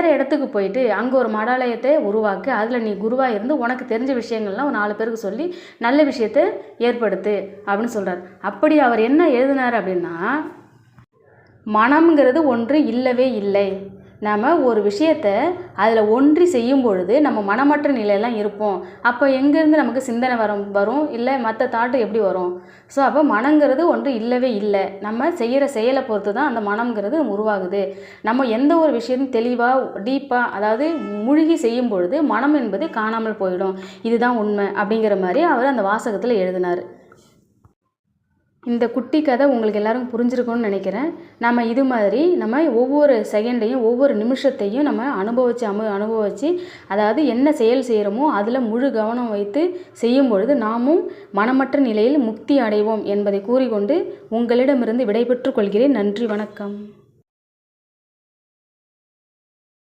வேறு இடத்துக்கு போயிட்டு அங்கே ஒரு மடாலயத்தை உருவாக்கு, அதில் நீ குருவாக இருந்து உனக்கு தெரிஞ்ச விஷயங்கள்லாம் ஒரு 4 பேருக்கு சொல்லி நல்ல விஷயத்தை ஏற்படுத்து அப்படின்னு சொல்கிறார். அப்படி அவர் என்ன எழுதினார் அப்படின்னா, மனம்ங்கிறது ஒன்று இல்லவே இல்லை. நம்ம ஒரு விஷயத்தை அதில் ஒன்றி செய்யும் பொழுது நம்ம மனமற்ற நிலையெல்லாம் இருப்போம். அப்போ எங்கேருந்து நமக்கு சிந்தனை வரும் இல்லை மற்ற தாட்டு எப்படி வரும்? ஸோ அப்போ மனங்கிறது ஒன்று இல்லவே இல்லை. நம்ம செய்கிற செயலை பொறுத்து தான் அந்த மனம்ங்கிறது உருவாகுது. நம்ம எந்த ஒரு விஷயத்தையும் தெளிவாக டீப்பாக அதாவது மூழ்கி செய்யும் பொழுது மனம் என்பது காணாமல் போயிடும். இதுதான் உண்மை அப்படிங்கிற மாதிரி அவர் அந்த வாசகத்தில் எழுதினார். இந்த குட்டி கதை உங்களுக்கு எல்லாரும் புரிஞ்சிருக்கும்னு நினைக்கிறேன். நம்ம இது மாதிரி நம்ம ஒவ்வொரு செகண்டையும் ஒவ்வொரு நிமிஷத்தையும் நம்ம அனுபவித்து அதாவது என்ன செயல் செய்கிறோமோ அதில் முழு கவனம் வைத்து செய்யும் பொழுது நாமும் மனமற்ற நிலையில் முக்தி அடைவோம் என்பதை கூறிக்கொண்டு உங்களிடமிருந்து விடைபெற்றுக் கொள்கிறேன். நன்றி, வணக்கம்.